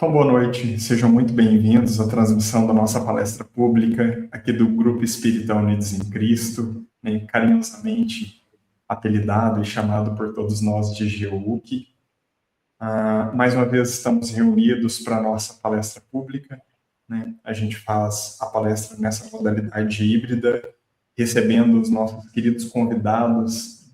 Então, boa noite, sejam muito bem-vindos à transmissão da nossa palestra pública aqui do Grupo Espírita Unidos em Cristo, né, carinhosamente apelidado e chamado por todos nós de GEUC. Mais uma vez estamos reunidos para a nossa palestra pública, né? A gente faz a palestra nessa modalidade híbrida, recebendo os nossos queridos convidados,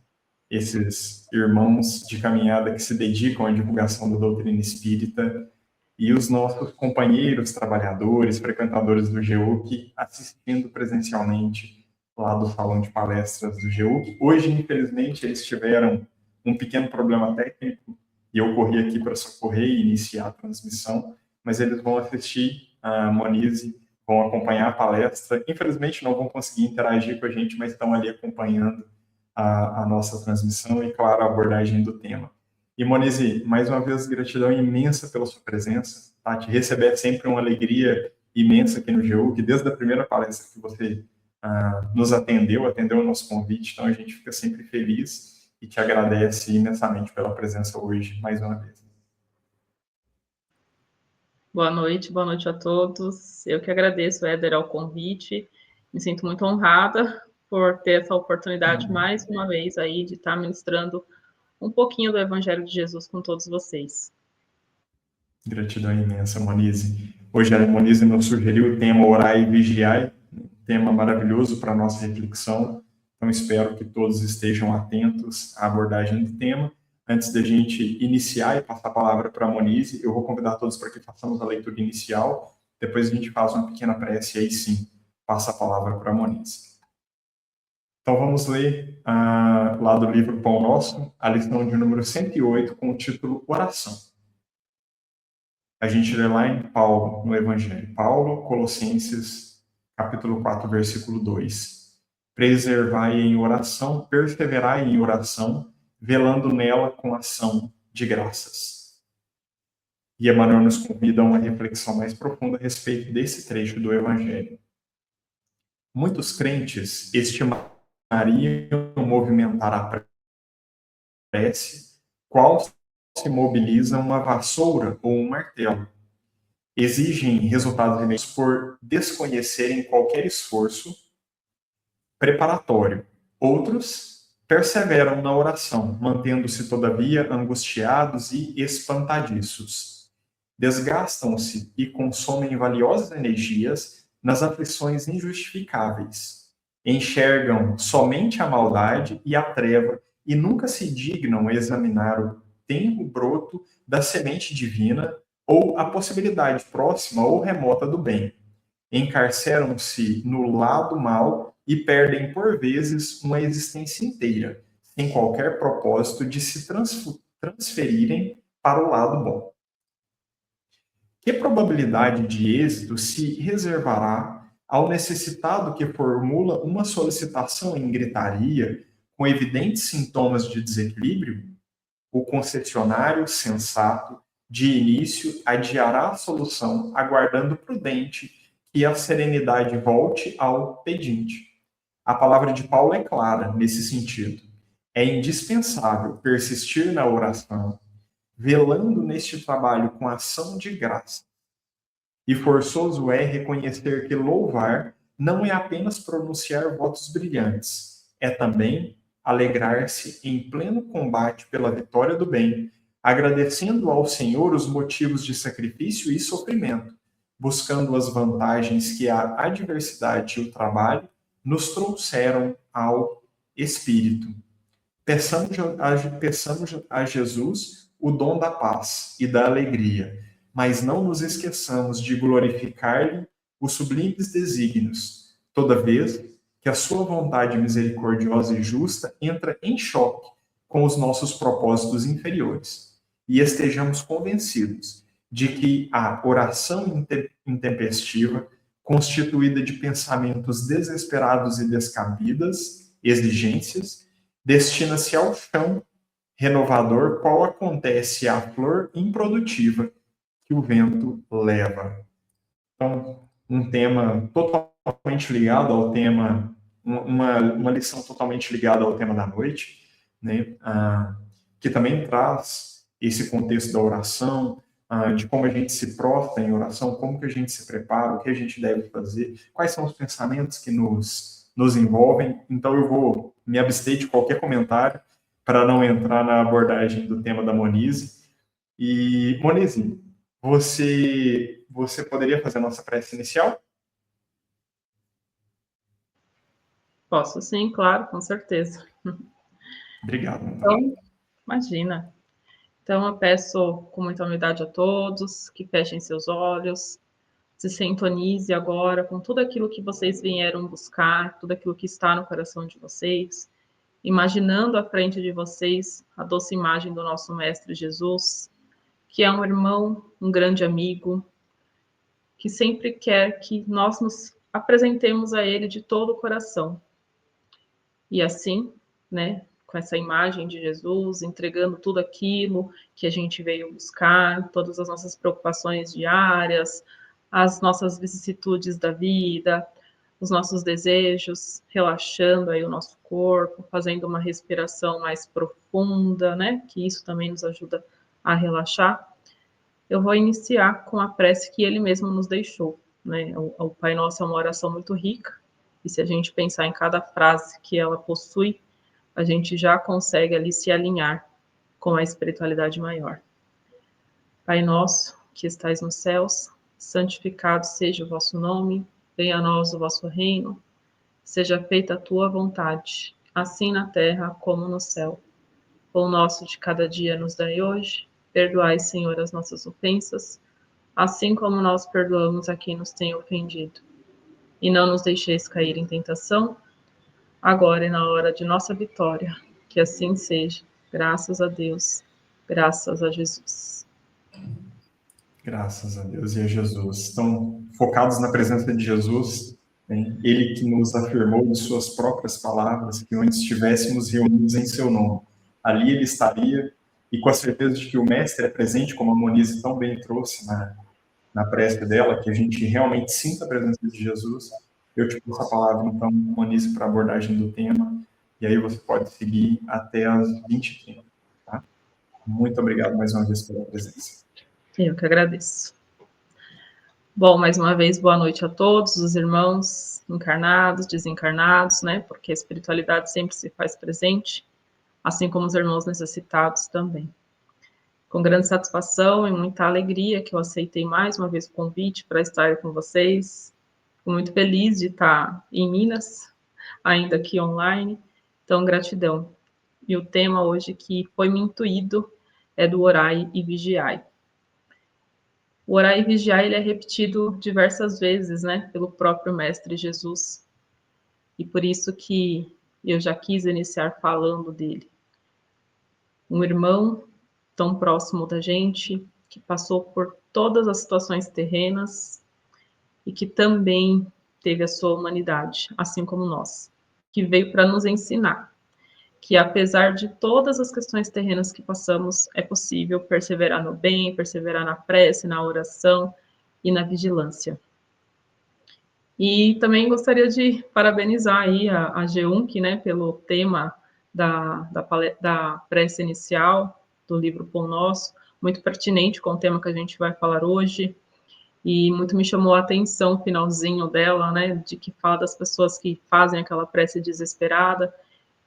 esses irmãos de caminhada que se dedicam à divulgação da doutrina espírita, e os nossos companheiros, trabalhadores, frequentadores do GEUC, assistindo presencialmente lá do salão de palestras do GEUC. Hoje, infelizmente, eles tiveram um pequeno problema técnico e eu corri aqui para socorrer e iniciar a transmissão, mas eles vão assistir a Monize, vão acompanhar a palestra. Infelizmente, não vão conseguir interagir com a gente, mas estão ali acompanhando a nossa transmissão e, claro, a abordagem do tema. E, Monize, mais uma vez, gratidão imensa pela sua presença, tá? Te receber é sempre uma alegria imensa aqui no GEUC, desde a primeira palestra que você nos atendeu o nosso convite, então a gente fica sempre feliz e te agradece imensamente pela presença hoje, mais uma vez. Boa noite a todos. Eu que agradeço, Éder, ao convite. Me sinto muito honrada por ter essa oportunidade mais uma vez aí de estar ministrando um pouquinho do Evangelho de Jesus com todos vocês. Gratidão imensa, Monize. Hoje a Monize nos sugeriu o tema Orai e Vigiai, um tema maravilhoso para a nossa reflexão, então espero que todos estejam atentos à abordagem do tema. Antes da gente iniciar e passar a palavra para a Monize, eu vou convidar todos para que façamos a leitura inicial, depois a gente faz uma pequena prece e aí sim passa a palavra para a Monize. Então vamos ler lá do livro Pão Nosso, a lição de número 108, com o título Oração. A gente lê lá em Paulo, no Evangelho. Paulo, Colossenses, capítulo 4, versículo 2. Preservai em oração, perseverai em oração, velando nela com ação de graças. E Emmanuel nos convida a uma reflexão mais profunda a respeito desse trecho do Evangelho. Muitos crentes estimariam movimentar a prece, qual se mobiliza uma vassoura ou um martelo. Exigem resultados imediatos por desconhecerem qualquer esforço preparatório. Outros perseveram na oração, mantendo-se, todavia, angustiados e espantadiços. Desgastam-se e consomem valiosas energias nas aflições injustificáveis. Enxergam somente a maldade e a treva e nunca se dignam examinar o tenro broto da semente divina ou a possibilidade próxima ou remota do bem. Encarceram-se no lado mal e perdem, por vezes, uma existência inteira, sem qualquer propósito de se transferirem para o lado bom. Que probabilidade de êxito se reservará ao necessitado que formula uma solicitação em gritaria, com evidentes sintomas de desequilíbrio? O concessionário sensato, de início, adiará a solução, aguardando prudente que a serenidade volte ao pedinte. A palavra de Paulo é clara nesse sentido. É indispensável persistir na oração, velando neste trabalho com ação de graça. E forçoso é reconhecer que louvar não é apenas pronunciar votos brilhantes, é também alegrar-se em pleno combate pela vitória do bem, agradecendo ao Senhor os motivos de sacrifício e sofrimento, buscando as vantagens que a adversidade e o trabalho nos trouxeram ao Espírito. Peçamos a Jesus o dom da paz e da alegria, mas não nos esqueçamos de glorificar-lhe os sublimes desígnios, toda vez que a sua vontade misericordiosa e justa entra em choque com os nossos propósitos inferiores, e estejamos convencidos de que a oração intempestiva, constituída de pensamentos desesperados e descabidas, exigências, destina-se ao chão renovador, qual acontece à flor improdutiva que o vento leva. Então, um tema totalmente ligado ao tema, uma lição totalmente ligada ao tema da noite, né? Que também traz esse contexto da oração, de como a gente se prostra em oração, como que a gente se prepara, o que a gente deve fazer, quais são os pensamentos que nos envolvem. Então, eu vou me abster de qualquer comentário para não entrar na abordagem do tema da Monize. E, Monize, você poderia fazer a nossa prece inicial? Posso sim, claro, com certeza. Obrigado. Então, imagina. Então, eu peço com muita humildade a todos que fechem seus olhos, se sintonize agora com tudo aquilo que vocês vieram buscar, tudo aquilo que está no coração de vocês, imaginando à frente de vocês a doce imagem do nosso Mestre Jesus, que é um irmão, um grande amigo, que sempre quer que nós nos apresentemos a Ele de todo o coração. E assim, né, com essa imagem de Jesus, entregando tudo aquilo que a gente veio buscar, todas as nossas preocupações diárias, as nossas vicissitudes da vida, os nossos desejos, relaxando aí o nosso corpo, fazendo uma respiração mais profunda, né, que isso também nos ajuda a relaxar. Eu vou iniciar com a prece que ele mesmo nos deixou, né? O Pai Nosso é uma oração muito rica, e se a gente pensar em cada frase que ela possui, a gente já consegue ali se alinhar com a espiritualidade maior. Pai nosso, que estais nos céus, santificado seja o vosso nome, venha a nós o vosso reino, seja feita a tua vontade, assim na terra como no céu. O pão nosso de cada dia nos dai hoje, perdoai, Senhor, as nossas ofensas, assim como nós perdoamos a quem nos tem ofendido. E não nos deixeis cair em tentação, agora e na hora de nossa vitória. Que assim seja. Graças a Deus. Graças a Jesus. Graças a Deus e a Jesus. Estão focados na presença de Jesus, né? Ele que nos afirmou de suas próprias palavras que onde estivéssemos reunidos em seu nome, ali ele estaria, e com a certeza de que o Mestre é presente, como a Monize tão bem trouxe na prece dela, que a gente realmente sinta a presença de Jesus. Eu te passo a palavra, então, Monize, para a abordagem do tema, e aí você pode seguir até as 20h30. Tá? Muito obrigado mais uma vez pela presença. Eu que agradeço. Bom, mais uma vez, boa noite a todos os irmãos encarnados, desencarnados, né? Porque a espiritualidade sempre se faz presente, assim como os irmãos necessitados também. Com grande satisfação e muita alegria que eu aceitei mais uma vez o convite para estar com vocês. Fico muito feliz de estar em Minas, ainda aqui online. Então, gratidão. E o tema hoje que foi me intuído é do orai e vigiai. O orai e vigiai ele é repetido diversas vezes, né, pelo próprio Mestre Jesus. E por isso que eu já quis iniciar falando dele. Um irmão tão próximo da gente, que passou por todas as situações terrenas e que também teve a sua humanidade, assim como nós, que veio para nos ensinar que apesar de todas as questões terrenas que passamos, é possível perseverar no bem, perseverar na prece, na oração e na vigilância. E também gostaria de parabenizar aí a GEUNC, né, pelo tema da prece inicial do livro Pão Nosso, muito pertinente com o tema que a gente vai falar hoje, e muito me chamou a atenção o finalzinho dela, né, de que fala das pessoas que fazem aquela prece desesperada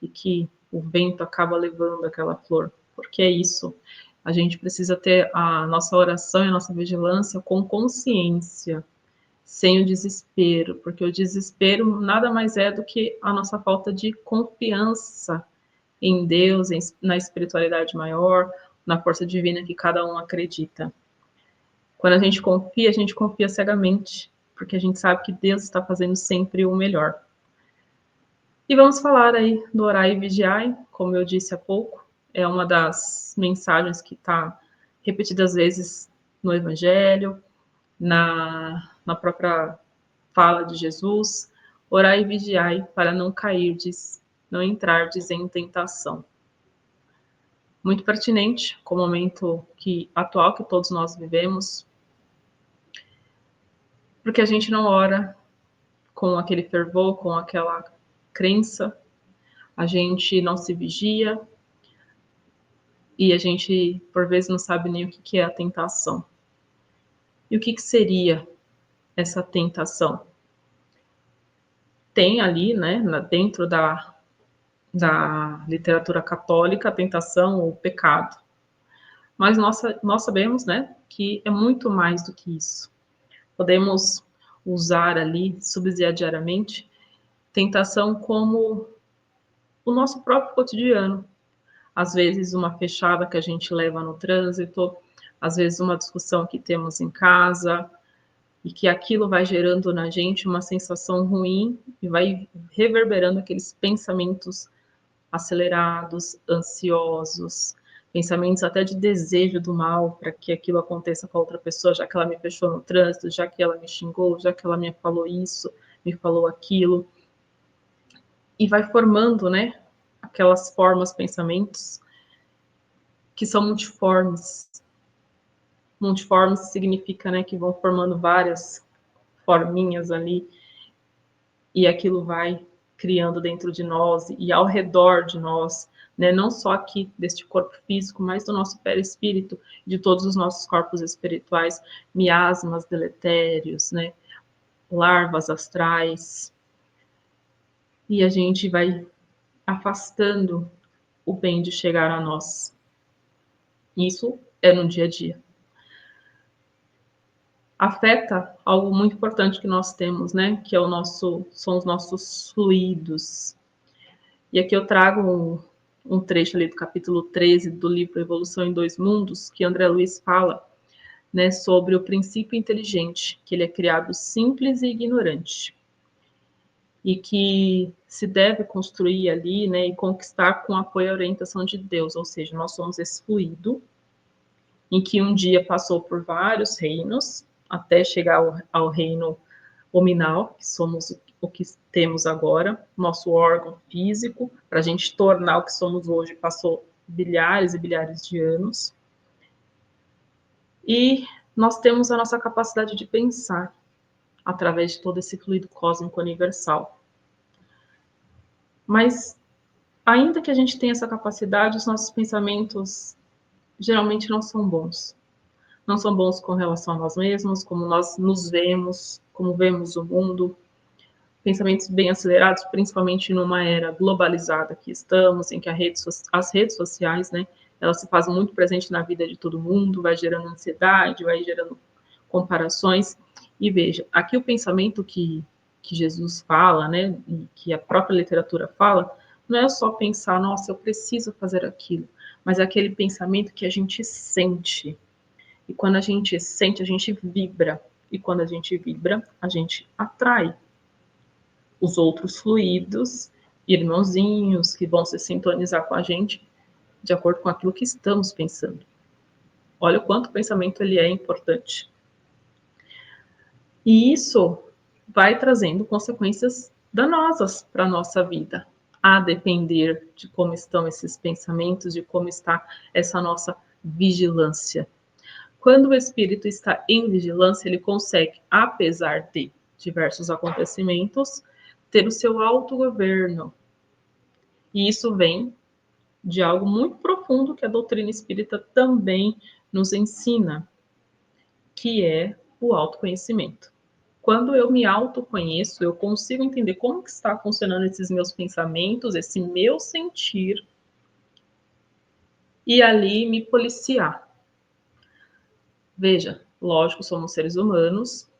e que o vento acaba levando aquela flor, porque é isso. A gente precisa ter a nossa oração e a nossa vigilância com consciência, sem o desespero, porque o desespero nada mais é do que a nossa falta de confiança em Deus, na espiritualidade maior, na força divina que cada um acredita. Quando a gente confia cegamente, porque a gente sabe que Deus está fazendo sempre o melhor. E vamos falar aí do orai e vigiai, como eu disse há pouco, é uma das mensagens que está repetidas vezes no Evangelho, na própria fala de Jesus, orai e vigiai para não cairdes, não entrardes em tentação. Muito pertinente com o momento atual que todos nós vivemos, porque a gente não ora com aquele fervor, com aquela crença, a gente não se vigia, e a gente, por vezes, não sabe nem o que é a tentação. E o que seria essa tentação? Tem ali, né, dentro da literatura católica, a tentação ou o pecado. Mas nós sabemos, né, que é muito mais do que isso. Podemos usar ali, subsidiariamente, tentação como o nosso próprio cotidiano. Às vezes, uma fechada que a gente leva no trânsito, às vezes, uma discussão que temos em casa, e que aquilo vai gerando na gente uma sensação ruim e vai reverberando aqueles pensamentos acelerados, ansiosos, pensamentos até de desejo do mal para que aquilo aconteça com a outra pessoa, já que ela me fechou no trânsito, já que ela me xingou, já que ela me falou isso, me falou aquilo. E vai formando, né, aquelas formas, pensamentos que são multiformes. Multiformes significa, né, que vão formando várias forminhas ali e aquilo vai criando dentro de nós e ao redor de nós, né? Não só aqui deste corpo físico, mas do nosso perispírito, de todos os nossos corpos espirituais, miasmas deletérios, né? Larvas astrais. E a gente vai afastando o bem de chegar a nós. Isso é no dia a dia. Afeta algo muito importante que nós temos, né? Que é são os nossos fluidos. E aqui eu trago um trecho ali do capítulo 13 do livro Evolução em Dois Mundos, que André Luiz fala, né, sobre o princípio inteligente, que ele é criado simples e ignorante, e que se deve construir ali, né, e conquistar com apoio e orientação de Deus, ou seja, nós somos esse fluido, em que um dia passou por vários reinos, até chegar ao reino hominal, que somos o que temos agora, nosso órgão físico, para a gente tornar o que somos hoje, passou bilhares e bilhares de anos. E nós temos a nossa capacidade de pensar através de todo esse fluido cósmico universal. Mas, ainda que a gente tenha essa capacidade, os nossos pensamentos geralmente não são bons. Não são bons com relação a nós mesmos, como nós nos vemos, como vemos o mundo, pensamentos bem acelerados, principalmente numa era globalizada que estamos, em que as redes sociais, né, elas se fazem muito presentes na vida de todo mundo, vai gerando ansiedade, vai gerando comparações. E veja, aqui o pensamento que Jesus fala, né, e que a própria literatura fala, não é só pensar, nossa, eu preciso fazer aquilo, mas é aquele pensamento que a gente sente. E quando a gente sente, a gente vibra. E quando a gente vibra, a gente atrai os outros fluidos, irmãozinhos, que vão se sintonizar com a gente de acordo com aquilo que estamos pensando. Olha o quanto o pensamento ele é importante. E isso vai trazendo consequências danosas para a nossa vida, a depender de como estão esses pensamentos, de como está essa nossa vigilância. Quando o espírito está em vigilância, ele consegue, apesar de diversos acontecimentos, ter o seu autogoverno. E isso vem de algo muito profundo que a doutrina espírita também nos ensina, que é o autoconhecimento. Quando eu me autoconheço, eu consigo entender como que está funcionando esses meus pensamentos, esse meu sentir, e ali me policiar. Veja, lógico, somos seres humanos,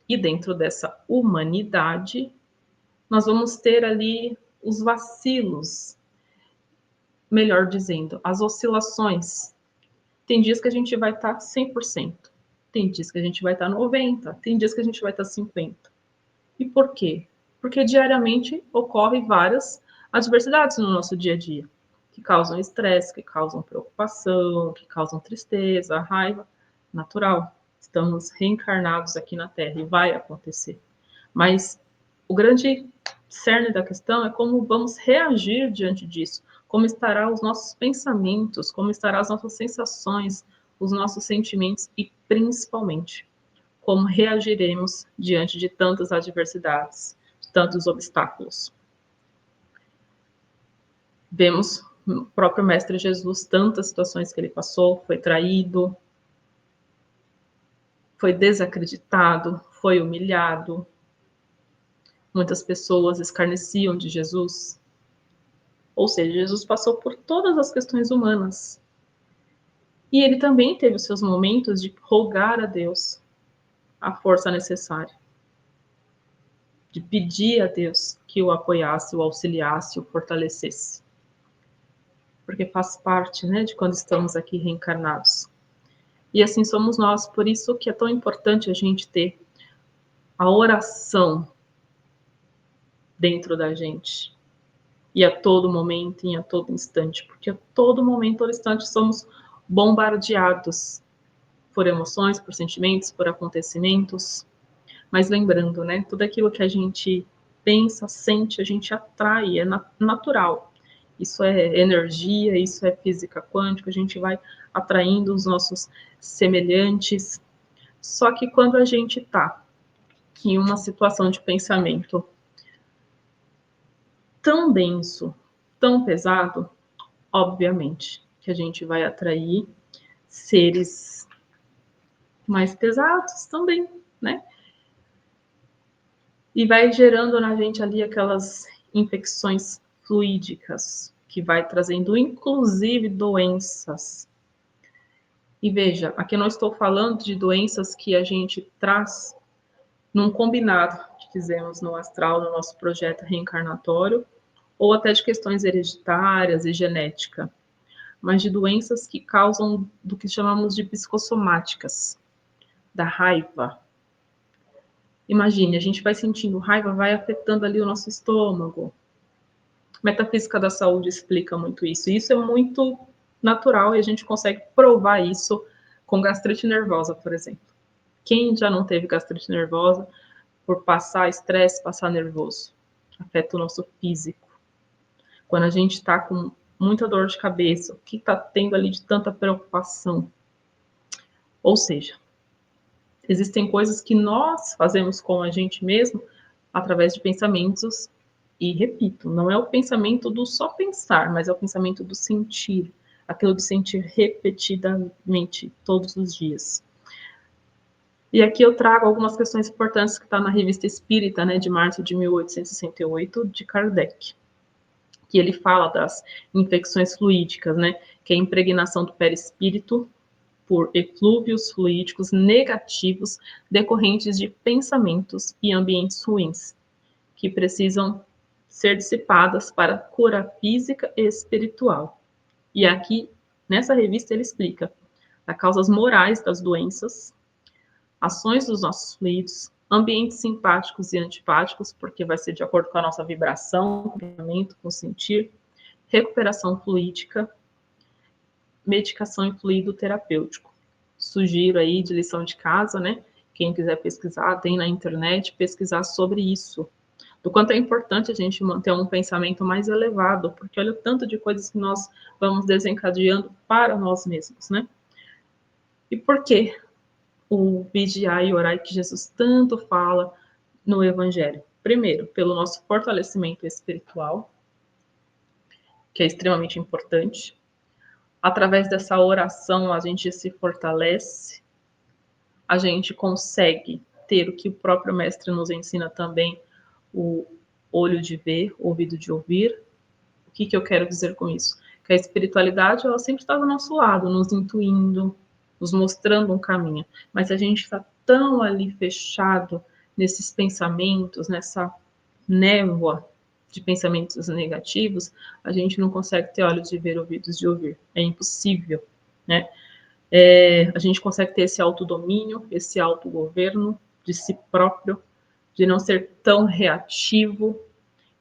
e dentro dessa humanidade, nós vamos ter ali os vacilos, melhor dizendo, as oscilações. Tem dias que a gente vai estar 100%, tem dias que a gente vai estar 90%, tem dias que a gente vai estar 50%. E por quê? Porque diariamente ocorrem várias adversidades no nosso dia a dia, que causam estresse, que causam preocupação, que causam tristeza, raiva. Natural, estamos reencarnados aqui na Terra e vai acontecer. Mas o grande cerne da questão é como vamos reagir diante disso, como estarão os nossos pensamentos, como estarão as nossas sensações, os nossos sentimentos e, principalmente, como reagiremos diante de tantas adversidades, de tantos obstáculos. Vemos o próprio Mestre Jesus, tantas situações que ele passou, foi traído, foi desacreditado, foi humilhado. Muitas pessoas escarneciam de Jesus. Ou seja, Jesus passou por todas as questões humanas. E ele também teve os seus momentos de rogar a Deus a força necessária, de pedir a Deus que o apoiasse, o auxiliasse, o fortalecesse. Porque faz parte, né, de quando estamos aqui reencarnados. E assim somos nós, por isso que é tão importante a gente ter a oração dentro da gente. E a todo momento, e a todo instante. Porque a todo momento, todo instante, somos bombardeados por emoções, por sentimentos, por acontecimentos. Mas lembrando, né, tudo aquilo que a gente pensa, sente, a gente atrai, é natural. Isso é energia, isso é física quântica, a gente vai atraindo os nossos semelhantes. Só que quando a gente está em uma situação de pensamento tão denso, tão pesado, obviamente que a gente vai atrair seres mais pesados também, né? E vai gerando na gente ali aquelas infecções fluídicas, que vai trazendo inclusive doenças. E veja, aqui não estou falando de doenças que a gente traz num combinado que fizemos no astral, no nosso projeto reencarnatório, ou até de questões hereditárias e genética, mas de doenças que causam do que chamamos de psicossomáticas, da raiva. Imagine, a gente vai sentindo raiva, vai afetando ali o nosso estômago. A metafísica da saúde explica muito isso. E isso é muito natural e a gente consegue provar isso com gastrite nervosa, por exemplo. Quem já não teve gastrite nervosa por passar estresse, passar nervoso? Afeta o nosso físico. Quando a gente está com muita dor de cabeça, o que está tendo ali de tanta preocupação? Ou seja, existem coisas que nós fazemos com a gente mesmo através de pensamentos. E repito, não é o pensamento do só pensar, mas é o pensamento do sentir, aquilo de sentir repetidamente todos os dias. E aqui eu trago algumas questões importantes que está na Revista Espírita, né, de março de 1868, de Kardec, que ele fala das infecções fluídicas, né, que é a impregnação do perispírito por eflúvios fluídicos negativos decorrentes de pensamentos e ambientes ruins, que precisam ser dissipadas para cura física e espiritual. E aqui, nessa revista, ele explica as causas morais das doenças, ações dos nossos fluidos, ambientes simpáticos e antipáticos, porque vai ser de acordo com a nossa vibração, com o pensamento, com o sentir, recuperação fluídica, medicação e fluido terapêutico. Sugiro aí de lição de casa, né? Quem quiser pesquisar, tem na internet, pesquisar sobre isso. Do quanto é importante a gente manter um pensamento mais elevado, porque olha o tanto de coisas que nós vamos desencadeando para nós mesmos, né? E por que o vigiar e orar que Jesus tanto fala no Evangelho? Primeiro, pelo nosso fortalecimento espiritual, que é extremamente importante. Através dessa oração, a gente se fortalece, a gente consegue ter o que o próprio Mestre nos ensina também, o olho de ver, ouvido de ouvir. O que eu quero dizer com isso? Que a espiritualidade, ela sempre está do nosso lado, nos intuindo, nos mostrando um caminho. Mas a gente está tão ali fechado nesses pensamentos, nessa névoa de pensamentos negativos, a gente não consegue ter olhos de ver, ouvidos de ouvir. É impossível, né? A gente consegue ter esse autodomínio, esse autogoverno de si próprio, de não ser tão reativo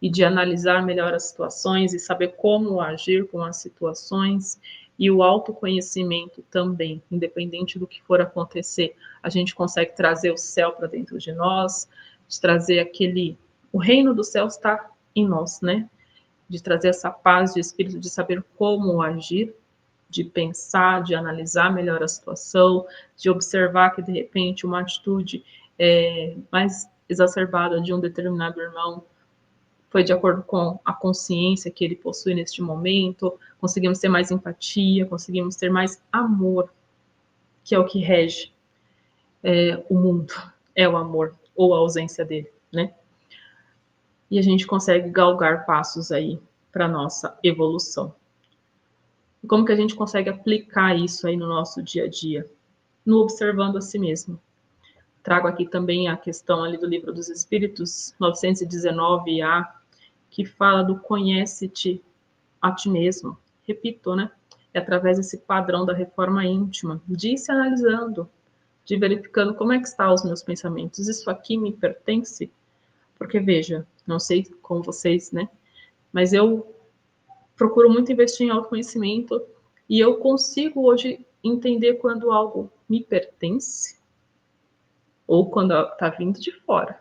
e de analisar melhor as situações e saber como agir com as situações, e o autoconhecimento também, independente do que for acontecer, a gente consegue trazer o céu para dentro de nós, de trazer o reino do céu está em nós, né? De trazer essa paz de espírito, de saber como agir, de pensar, de analisar melhor a situação, de observar que de repente uma atitude mais exacerbada de um determinado irmão foi de acordo com a consciência que ele possui neste momento, conseguimos ter mais empatia, conseguimos ter mais amor, que é o que rege. é o mundo, é o amor, ou a ausência dele, né? E a gente consegue galgar passos aí para nossa evolução. E como que a gente consegue aplicar isso aí no nosso dia a dia? No observando a si mesmo. Trago aqui também a questão ali do Livro dos Espíritos, 919A, que fala do conhece-te a ti mesmo. Repito, né? É através desse padrão da reforma íntima, de ir se analisando, de verificando como é que estão os meus pensamentos. Isso aqui me pertence? Porque, veja, não sei com vocês, né? Mas eu procuro muito investir em autoconhecimento e eu consigo hoje entender quando algo me pertence ou quando está vindo de fora.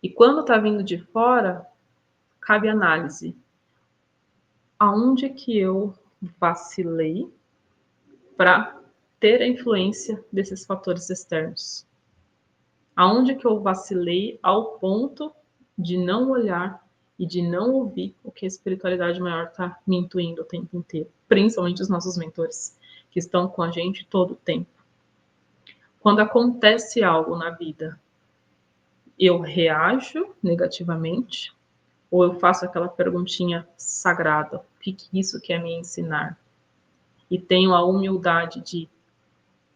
E quando está vindo de fora, cabe análise. Aonde que eu vacilei para ter a influência desses fatores externos? Aonde que eu vacilei ao ponto de não olhar e de não ouvir o que a espiritualidade maior está me intuindo o tempo inteiro, principalmente os nossos mentores, que estão com a gente todo o tempo. Quando acontece algo na vida, eu reajo negativamente ou eu faço aquela perguntinha sagrada, o que isso quer me ensinar? E tenho a humildade de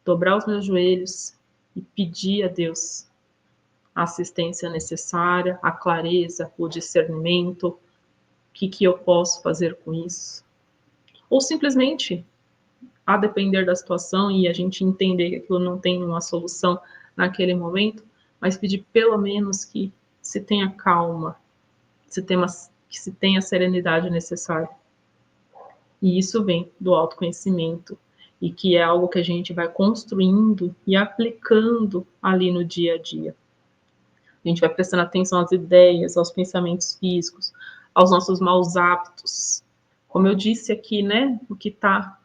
dobrar os meus joelhos e pedir a Deus a assistência necessária, a clareza, o discernimento, o que eu posso fazer com isso. Ou simplesmente, a depender da situação e a gente entender que aquilo não tem uma solução naquele momento, mas pedir pelo menos que se tenha calma, que se tenha a serenidade necessária. E isso vem do autoconhecimento, e que é algo que a gente vai construindo e aplicando ali no dia a dia. A gente vai prestando atenção às ideias, aos pensamentos físicos, aos nossos maus hábitos. Como eu disse aqui, né, o que está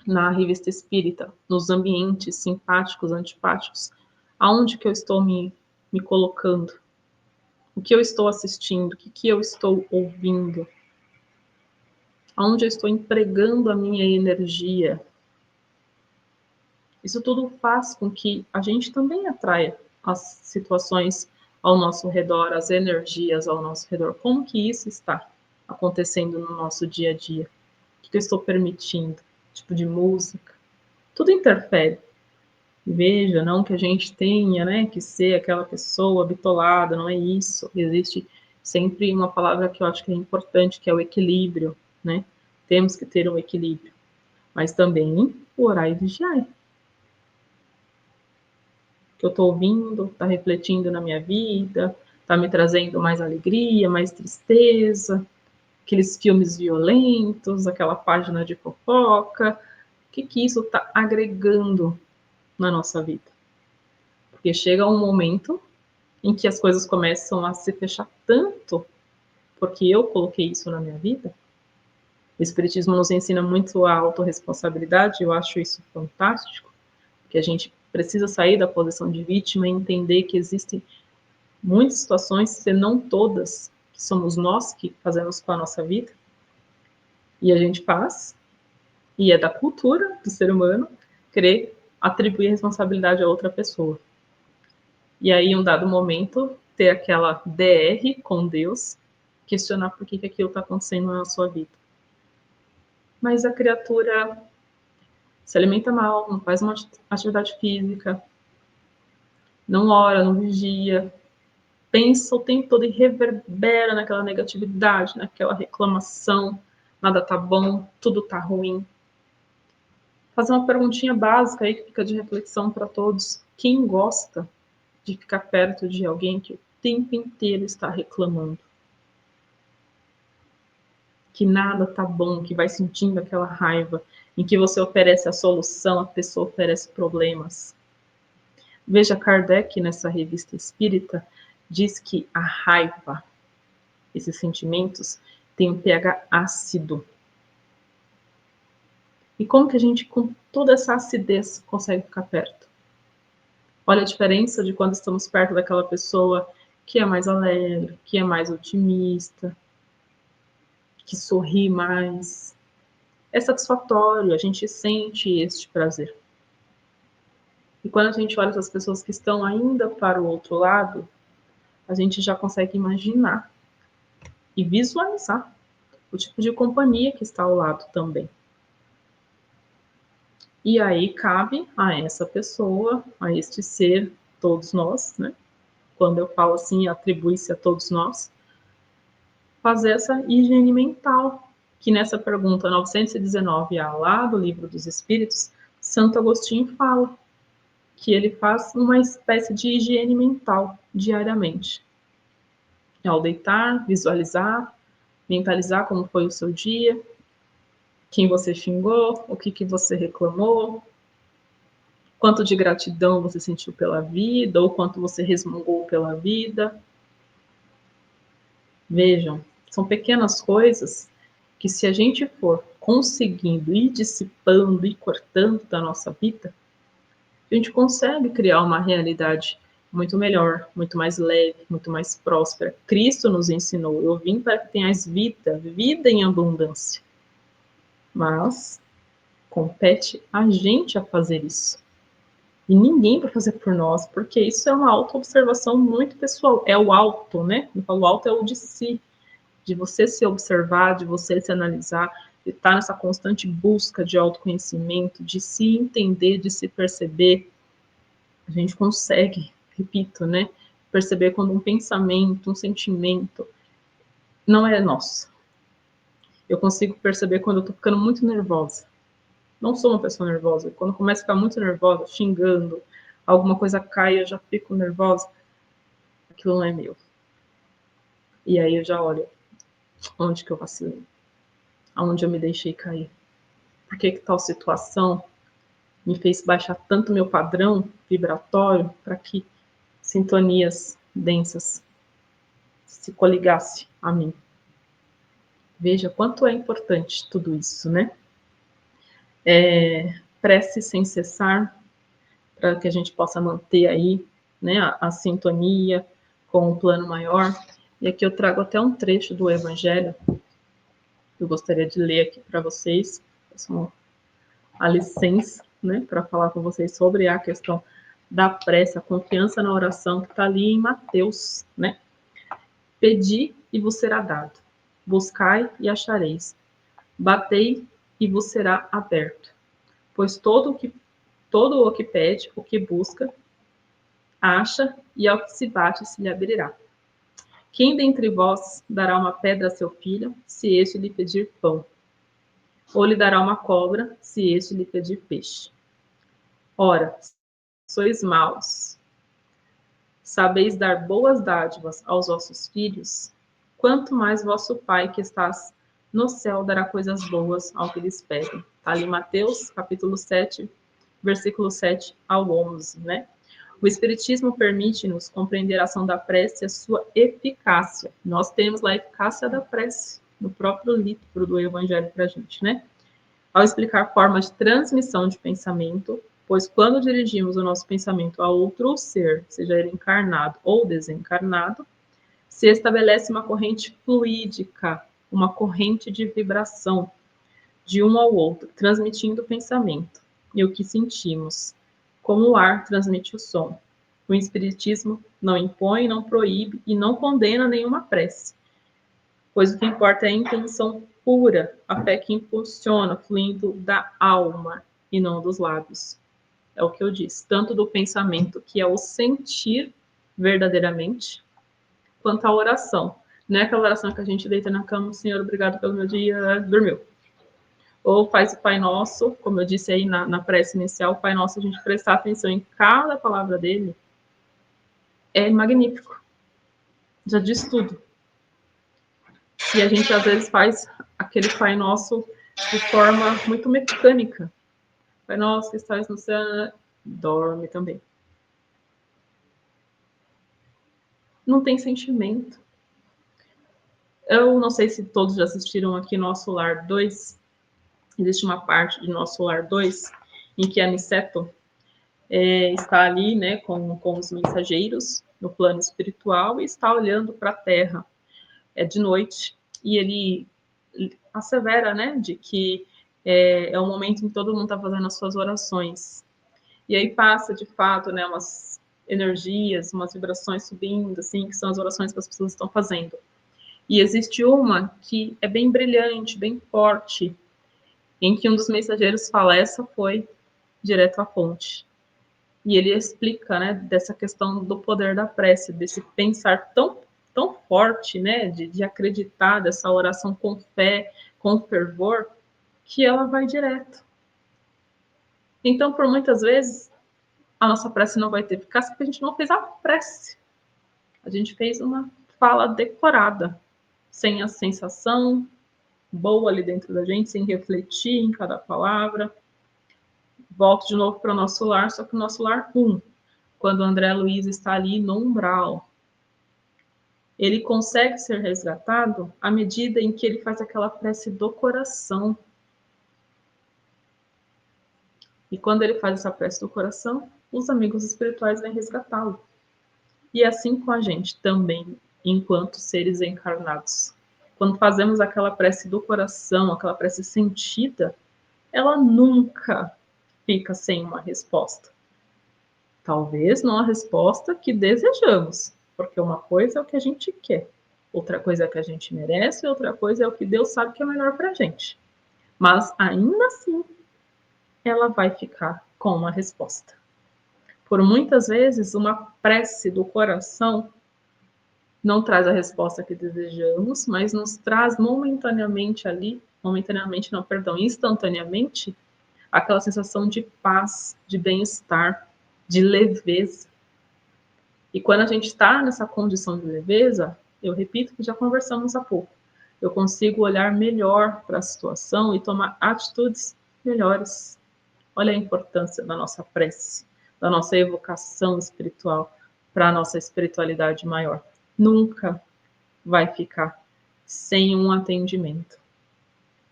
na revista espírita, nos ambientes simpáticos, antipáticos, aonde que eu estou me colocando, o que eu estou assistindo, o que eu estou ouvindo, aonde eu estou empregando a minha energia. Isso tudo faz com que a gente também atraia as situações ao nosso redor, as energias ao nosso redor. Como que isso está acontecendo no nosso dia a dia? O que eu estou permitindo? Tipo de música? Tudo interfere. Veja, não que a gente tenha, né, que ser aquela pessoa bitolada, não é isso. Existe sempre uma palavra que eu acho que é importante, que é o equilíbrio, né? Temos que ter um equilíbrio. Mas também orar e vigiar. Que eu estou ouvindo, está refletindo na minha vida, está me trazendo mais alegria, mais tristeza, aqueles filmes violentos, aquela página de fofoca, o que isso está agregando na nossa vida? Porque chega um momento em que as coisas começam a se fechar tanto, porque eu coloquei isso na minha vida. O Espiritismo nos ensina muito a autorresponsabilidade, eu acho isso fantástico, que a gente precisa sair da posição de vítima e entender que existem muitas situações, se não todas, que somos nós que fazemos com a nossa vida, e a gente faz, e é da cultura do ser humano querer atribuir responsabilidade a outra pessoa. E aí, em um dado momento, ter aquela DR com Deus, questionar por que aquilo está acontecendo na sua vida. Mas a criatura se alimenta mal, não faz uma atividade física, não ora, não vigia, pensa o tempo todo e reverbera naquela negatividade, naquela reclamação, nada tá bom, tudo tá ruim. Fazer uma perguntinha básica aí que fica de reflexão para todos. Quem gosta de ficar perto de alguém que o tempo inteiro está reclamando? Que nada tá bom, que vai sentindo aquela raiva, em que você oferece a solução, a pessoa oferece problemas. Veja, Kardec, nessa revista espírita, diz que a raiva, esses sentimentos, tem um pH ácido. E como que a gente, com toda essa acidez, consegue ficar perto? Olha a diferença de quando estamos perto daquela pessoa que é mais alegre, que é mais otimista, que sorri mais. É satisfatório, a gente sente este prazer. E quando a gente olha essas pessoas que estão ainda para o outro lado, a gente já consegue imaginar e visualizar o tipo de companhia que está ao lado também. E aí cabe a essa pessoa, a este ser, todos nós, né? Quando eu falo assim, atribui-se a todos nós, fazer essa higiene mental, que nessa pergunta 919A lá do Livro dos Espíritos, Santo Agostinho fala que ele faz uma espécie de higiene mental diariamente. Ao deitar, visualizar, mentalizar como foi o seu dia, quem você xingou, o que você reclamou, quanto de gratidão você sentiu pela vida, ou quanto você resmungou pela vida. Vejam, são pequenas coisas que, se a gente for conseguindo ir dissipando e cortando da nossa vida, a gente consegue criar uma realidade muito melhor, muito mais leve, muito mais próspera. Cristo nos ensinou: eu vim para que tenhais vida, vida em abundância. Mas compete a gente a fazer isso. E ninguém vai fazer por nós, porque isso é uma auto-observação muito pessoal. É o auto, né? Eu falo auto é o de si, de você se observar, de você se analisar, de estar nessa constante busca de autoconhecimento, de se entender, de se perceber. A gente consegue, repito, né? Perceber quando um pensamento, um sentimento não é nosso. Eu consigo perceber quando eu tô ficando muito nervosa. Não sou uma pessoa nervosa. Quando começo a ficar muito nervosa, xingando, alguma coisa cai, eu já fico nervosa. Aquilo não é meu. E aí eu já olho onde que eu vacilei, aonde eu me deixei cair. Por que tal situação me fez baixar tanto meu padrão vibratório para que sintonias densas se coligasse a mim? Veja quanto é importante tudo isso, né? Prece sem cessar, para que a gente possa manter aí, né, a sintonia com o plano maior. E aqui eu trago até um trecho do Evangelho que eu gostaria de ler aqui para vocês, a licença, né, para falar com vocês sobre a questão da prece, a confiança na oração, que está ali em Mateus, né? Pedi e vos será dado, buscai e achareis, batei e vos será aberto, pois todo o que pede, o que busca, acha, e ao que se bate se lhe abrirá. Quem dentre vós dará uma pedra a seu filho, se este lhe pedir pão? Ou lhe dará uma cobra, se este lhe pedir peixe? Ora, sois maus, sabeis dar boas dádivas aos vossos filhos, quanto mais vosso Pai que estás no céu dará coisas boas ao que lhes pedem. Está ali Mateus, capítulo 7, versículo 7 ao 11, né? O Espiritismo permite-nos compreender a ação da prece e a sua eficácia. Nós temos lá a eficácia da prece no próprio livro do Evangelho para a gente, né? Ao explicar formas de transmissão de pensamento, pois quando dirigimos o nosso pensamento a outro ser, seja ele encarnado ou desencarnado, se estabelece uma corrente fluídica, uma corrente de vibração de um ao outro, transmitindo o pensamento e o que sentimos, como o ar transmite o som. O Espiritismo não impõe, não proíbe e não condena nenhuma prece, pois o que importa é a intenção pura, a fé que impulsiona, fluindo da alma e não dos lábios. É o que eu disse, tanto do pensamento, que é o sentir verdadeiramente, quanto a oração. Não é aquela oração que a gente deita na cama, Senhor, obrigado pelo meu dia, dormiu. Ou faz o Pai Nosso, como eu disse aí na prece inicial, o Pai Nosso, a gente prestar atenção em cada palavra dele, é magnífico. Já diz tudo. E a gente, às vezes, faz aquele Pai Nosso de forma muito mecânica. Pai Nosso que estás no céu, dorme também. Não tem sentimento. Eu não sei se todos já assistiram aqui Nosso Lar 2. Existe uma parte de Nosso Lar 2 em que a Niceto está ali, né, com os mensageiros no plano espiritual e está olhando para a Terra. É de noite e ele assevera, né, de que é o momento em que todo mundo está fazendo as suas orações. E aí passa, de fato, né, umas energias, umas vibrações subindo, assim, que são as orações que as pessoas estão fazendo. E existe uma que é bem brilhante, bem forte, em que um dos mensageiros fala, essa foi direto à fonte. E ele explica, né, dessa questão do poder da prece, desse pensar tão forte, né, de acreditar, dessa oração com fé, com fervor, que ela vai direto. Então, por muitas vezes, a nossa prece não vai ter eficácia porque a gente não fez a prece. A gente fez uma fala decorada, sem a sensação boa ali dentro da gente, sem refletir em cada palavra. Volto de novo para o nosso lar, só que o nosso lar quando o André Luiz está ali no umbral, ele consegue ser resgatado à medida em que ele faz aquela prece do coração. E quando ele faz essa prece do coração, os amigos espirituais vêm resgatá-lo. E assim com a gente também, enquanto seres encarnados. Quando fazemos aquela prece do coração, aquela prece sentida, ela nunca fica sem uma resposta. Talvez não a resposta que desejamos, porque uma coisa é o que a gente quer, outra coisa é o que a gente merece, outra coisa é o que Deus sabe que é melhor para a gente. Mas ainda assim, ela vai ficar com uma resposta. Por muitas vezes, uma prece do coração não traz a resposta que desejamos, mas nos traz instantaneamente, aquela sensação de paz, de bem-estar, de leveza. E quando a gente está nessa condição de leveza, eu repito que já conversamos há pouco, eu consigo olhar melhor para a situação e tomar atitudes melhores. Olha a importância da nossa prece, da nossa evocação espiritual para a nossa espiritualidade maior. Nunca vai ficar sem um atendimento.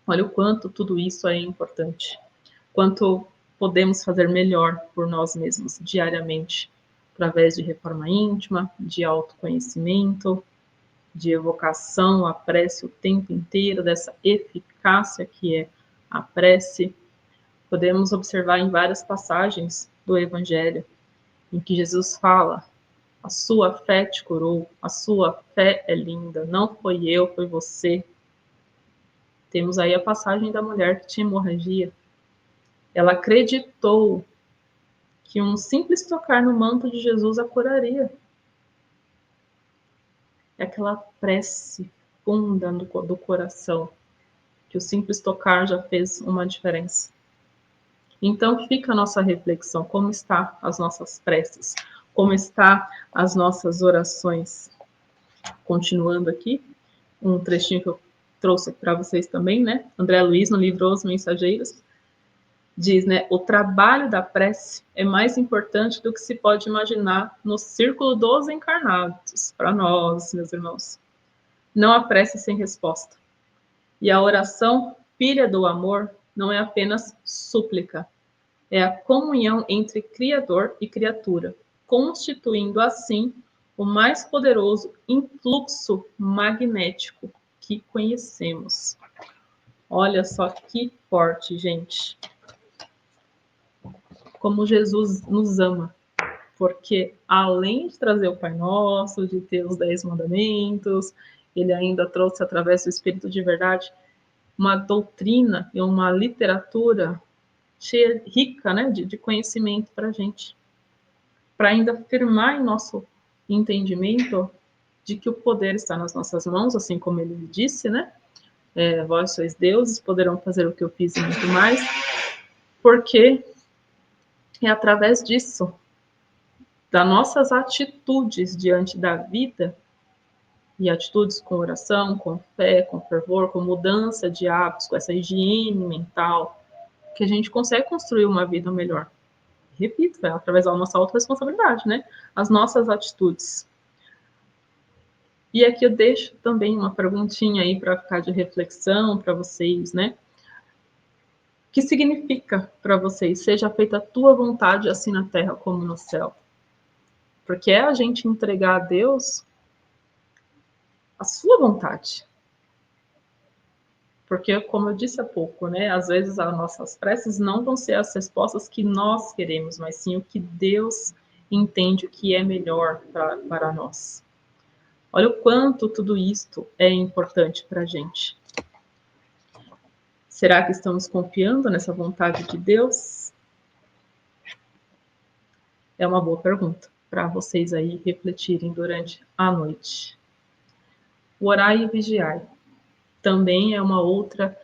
Olha o quanto tudo isso é importante, quanto podemos fazer melhor por nós mesmos diariamente, através de reforma íntima, de autoconhecimento, de evocação à prece o tempo inteiro, dessa eficácia que é a prece. Podemos observar em várias passagens do Evangelho em que Jesus fala: a sua fé te curou, a sua fé é linda, não foi eu, foi você. Temos aí a passagem da mulher que tinha hemorragia. Ela acreditou que um simples tocar no manto de Jesus a curaria. É aquela prece funda do coração, que o simples tocar já fez uma diferença. Então fica a nossa reflexão, como está as nossas preces, como está as nossas orações. Continuando aqui, um trechinho que eu trouxe para vocês também, né? André Luiz, no livro Os Mensageiros, diz, né, o trabalho da prece é mais importante do que se pode imaginar no círculo dos encarnados, para nós, meus irmãos. Não há prece sem resposta. E a oração, filha do amor, não é apenas súplica, é a comunhão entre Criador e criatura, constituindo assim o mais poderoso influxo magnético que conhecemos. Olha só que forte, gente. Como Jesus nos ama, porque além de trazer o Pai Nosso, de ter os 10 mandamentos, ele ainda trouxe através do Espírito de Verdade uma doutrina e uma literatura cheia, rica, né, de conhecimento para a gente, para ainda afirmar em nosso entendimento de que o poder está nas nossas mãos, assim como ele disse, né? Vós sois deuses, poderão fazer o que eu fiz e muito mais, porque é através disso, das nossas atitudes diante da vida, e atitudes com oração, com fé, com fervor, com mudança de hábitos, com essa higiene mental, que a gente consegue construir uma vida melhor. Repito, é através da nossa autorresponsabilidade, né? As nossas atitudes. E aqui eu deixo também uma perguntinha aí para ficar de reflexão para vocês, né? O que significa para vocês, seja feita a tua vontade assim na terra como no céu? Porque é a gente entregar a Deus a sua vontade. Porque, como eu disse há pouco, né, às vezes as nossas preces não vão ser as respostas que nós queremos, mas sim o que Deus entende que é melhor para nós. Olha o quanto tudo isto é importante para a gente. Será que estamos confiando nessa vontade de Deus? É uma boa pergunta para vocês aí refletirem durante a noite. O orar e vigiar também é uma outra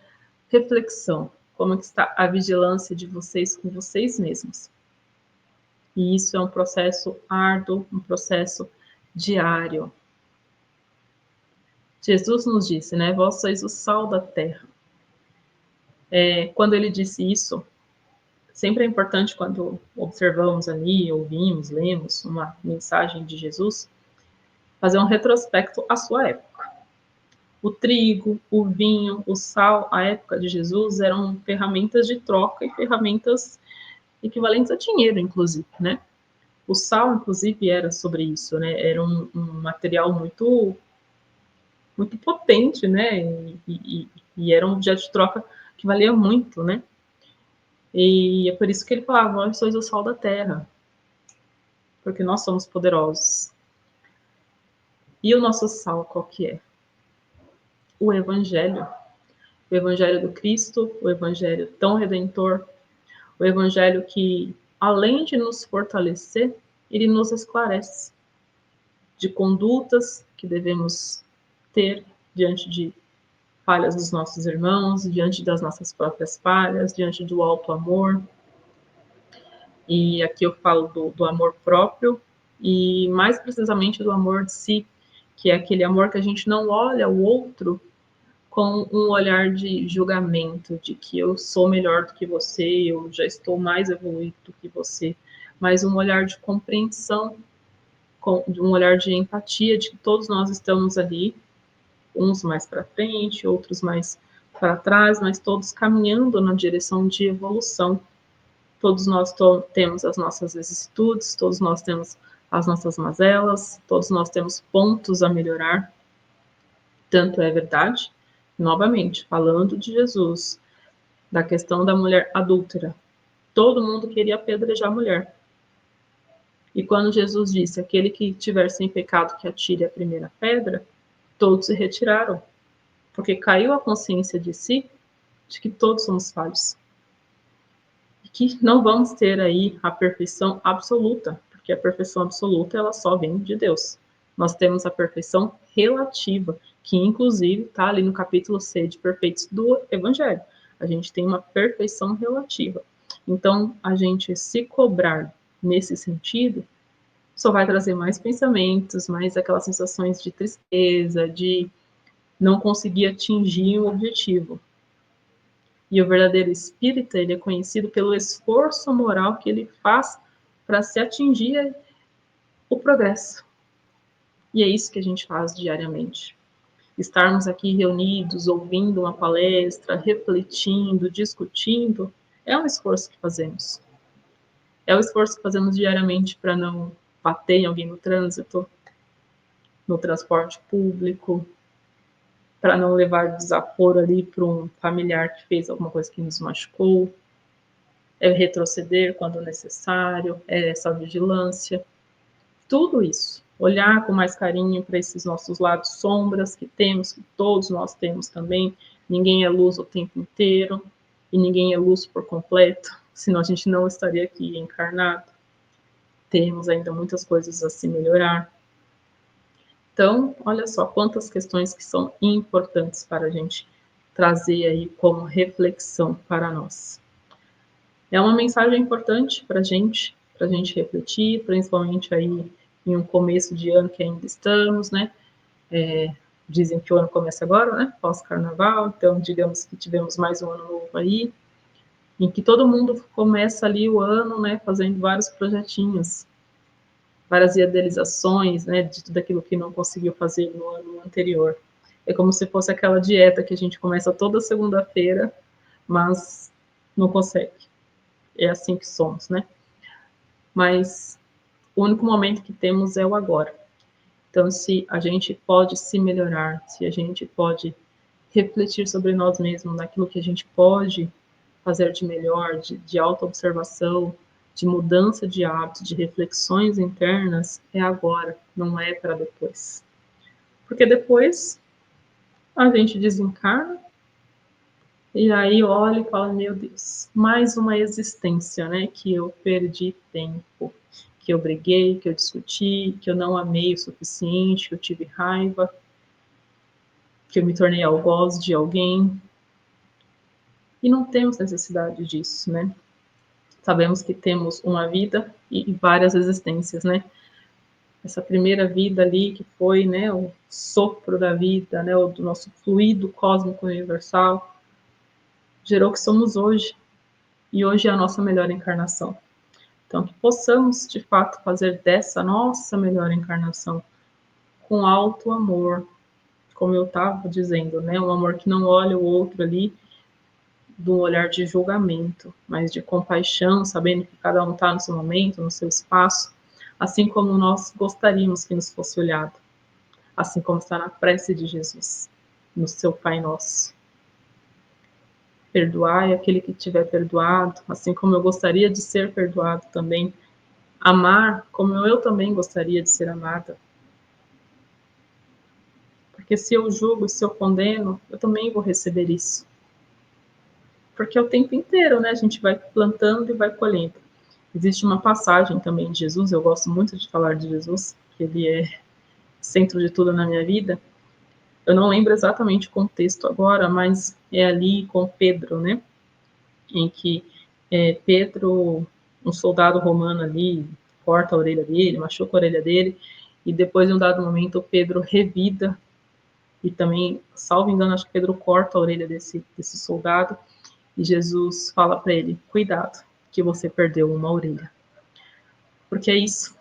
reflexão. Como está a vigilância de vocês com vocês mesmos? E isso é um processo árduo, um processo diário. Jesus nos disse, né? Vós sois o sal da terra. Quando ele disse isso, sempre é importante quando observamos ali, ouvimos, lemos uma mensagem de Jesus, fazer um retrospecto à sua época. O trigo, o vinho, o sal, à época de Jesus, eram ferramentas de troca e ferramentas equivalentes a dinheiro, inclusive, né? O sal, inclusive, era sobre isso, né? Era um material muito, muito potente, né? E era um objeto de troca que valia muito, né? E é por isso que ele falava, nós sois o sal da terra, porque nós somos poderosos. E o nosso sal, qual que é? O Evangelho do Cristo, o Evangelho tão redentor, o Evangelho que, além de nos fortalecer, ele nos esclarece de condutas que devemos ter diante de falhas dos nossos irmãos, diante das nossas próprias falhas, diante do alto amor. E aqui eu falo do amor próprio e mais precisamente do amor de si, que é aquele amor que a gente não olha o outro com um olhar de julgamento, de que eu sou melhor do que você, eu já estou mais evoluído do que você, mas um olhar de compreensão, um olhar de empatia, de que todos nós estamos ali, uns mais para frente, outros mais para trás, mas todos caminhando na direção de evolução. Todos nós temos as nossas vicissitudes, todos nós temos as nossas mazelas, todos nós temos pontos a melhorar. Tanto é verdade, novamente, falando de Jesus, da questão da mulher adúltera. Todo mundo queria apedrejar a mulher. E quando Jesus disse, aquele que tiver sem pecado que atire a primeira pedra, todos se retiraram, porque caiu a consciência de si, de que todos somos falhos. E que não vamos ter aí a perfeição absoluta, porque a perfeição absoluta ela só vem de Deus. Nós temos a perfeição relativa, que inclusive está ali no capítulo 6 de Perfeitos do Evangelho. A gente tem uma perfeição relativa. Então, a gente se cobrar nesse sentido só vai trazer mais pensamentos, mais aquelas sensações de tristeza, de não conseguir atingir o objetivo. E o verdadeiro espírita, ele é conhecido pelo esforço moral que ele faz para se atingir o progresso. E é isso que a gente faz diariamente. Estarmos aqui reunidos, ouvindo uma palestra, refletindo, discutindo, é um esforço que fazemos. É o esforço que fazemos diariamente para não bater em alguém no trânsito, no transporte público, para não levar desaforo ali para um familiar que fez alguma coisa que nos machucou, é retroceder quando necessário, é essa vigilância, tudo isso. Olhar com mais carinho para esses nossos lados sombras que temos, que todos nós temos também. Ninguém é luz o tempo inteiro e ninguém é luz por completo, senão a gente não estaria aqui encarnado. Temos ainda muitas coisas a se melhorar. Então, olha só quantas questões que são importantes para a gente trazer aí como reflexão para nós. É uma mensagem importante para a gente refletir, principalmente aí em um começo de ano que ainda estamos, né? Dizem que o ano começa agora, né? Pós-carnaval, então digamos que tivemos mais um ano novo aí, em que todo mundo começa ali o ano, né? Fazendo vários projetinhos, várias idealizações, né? De tudo aquilo que não conseguiu fazer no ano anterior. É como se fosse aquela dieta que a gente começa toda segunda-feira, mas não consegue. É assim que somos, né? Mas o único momento que temos é o agora. Então, se a gente pode se melhorar, se a gente pode refletir sobre nós mesmos, naquilo que a gente pode fazer de melhor, de autoobservação, de mudança de hábitos, de reflexões internas, é agora, não é para depois. Porque depois a gente desencarna e aí olha e fala, meu Deus, mais uma existência, né, que eu perdi tempo, que eu briguei, que eu discuti, que eu não amei o suficiente, que eu tive raiva, que eu me tornei algoz de alguém. E não temos necessidade disso, né? Sabemos que temos uma vida e várias existências, né? Essa primeira vida ali que foi, né, o sopro da vida, né, o do nosso fluido cósmico universal, gerou o que somos hoje. E hoje é a nossa melhor encarnação. Então, que possamos, de fato, fazer dessa nossa melhor encarnação com alto amor, como eu estava dizendo, né? Um amor que não olha o outro ali do olhar de julgamento, mas de compaixão, sabendo que cada um está no seu momento, no seu espaço, assim como nós gostaríamos que nos fosse olhado, assim como está na prece de Jesus, no seu Pai Nosso. Perdoai aquele que tiver perdoado, assim como eu gostaria de ser perdoado também. Amar como eu também gostaria de ser amada. Porque se eu julgo, se eu condeno, eu também vou receber isso. Porque é o tempo inteiro, né? A gente vai plantando e vai colhendo. Existe uma passagem também de Jesus, eu gosto muito de falar de Jesus, que ele é centro de tudo na minha vida. Eu não lembro exatamente o contexto agora, mas é ali com Pedro, né? Em que Pedro, um soldado romano ali, corta a orelha dele, machuca a orelha dele, e depois, em um dado momento, Pedro revida, e também, salvo engano, acho que Pedro corta a orelha desse soldado, e Jesus fala para ele, cuidado, que você perdeu uma orelha. Porque é isso,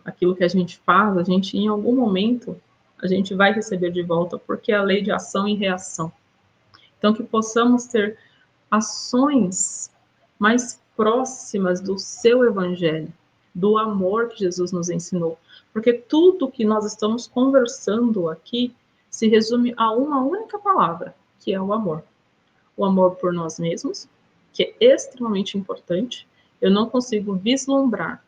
aquilo que a gente faz, a gente, em algum momento, a gente vai receber de volta, porque é a lei de ação e reação. Então, que possamos ter ações mais próximas do seu evangelho, do amor que Jesus nos ensinou. Porque tudo que nós estamos conversando aqui se resume a uma única palavra, que é o amor. O amor por nós mesmos, que é extremamente importante. Eu não consigo vislumbrar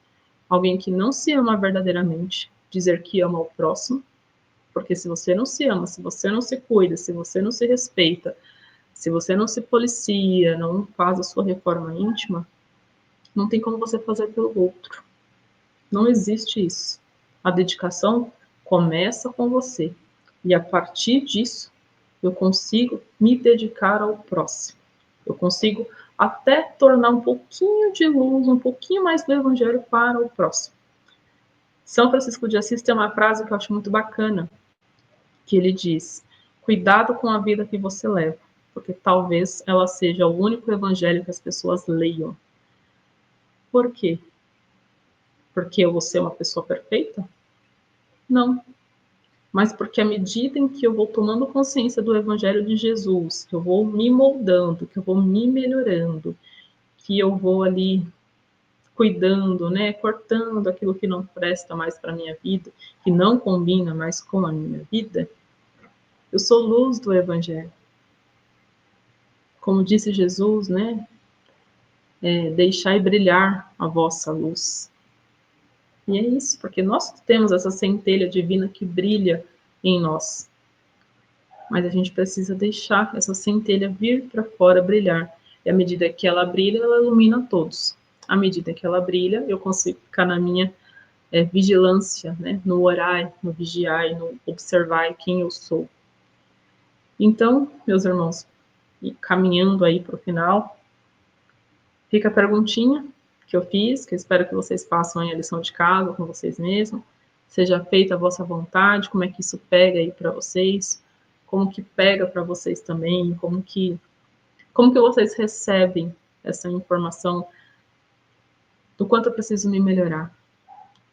alguém que não se ama verdadeiramente dizer que ama o próximo, porque se você não se ama, se você não se cuida, se você não se respeita, se você não se policia, não faz a sua reforma íntima, não tem como você fazer pelo outro. Não existe isso. A dedicação começa com você. E a partir disso, eu consigo me dedicar ao próximo. Eu consigo até tornar um pouquinho de luz, um pouquinho mais do evangelho para o próximo. São Francisco de Assis tem uma frase que eu acho muito bacana, que ele diz, cuidado com a vida que você leva, porque talvez ela seja o único evangelho que as pessoas leiam. Por quê? Porque eu vou ser uma pessoa perfeita? Não. Mas porque à medida em que eu vou tomando consciência do evangelho de Jesus, que eu vou me moldando, que eu vou me melhorando, que eu vou ali cuidando, né, cortando aquilo que não presta mais para a minha vida, que não combina mais com a minha vida, eu sou luz do evangelho. Como disse Jesus, né, deixai brilhar a vossa luz. E é isso, porque nós temos essa centelha divina que brilha em nós. Mas a gente precisa deixar essa centelha vir para fora brilhar. E à medida que ela brilha, ela ilumina todos. À medida que ela brilha, eu consigo ficar na minha vigilância, né? No orar, no vigiar, no observar quem eu sou. Então, meus irmãos, caminhando aí para o final, fica a perguntinha que eu fiz, que eu espero que vocês façam aí a lição de casa com vocês mesmos. Seja feita a vossa vontade, como é que isso pega aí para vocês, como que pega para vocês também, como que vocês recebem essa informação do quanto eu preciso me melhorar,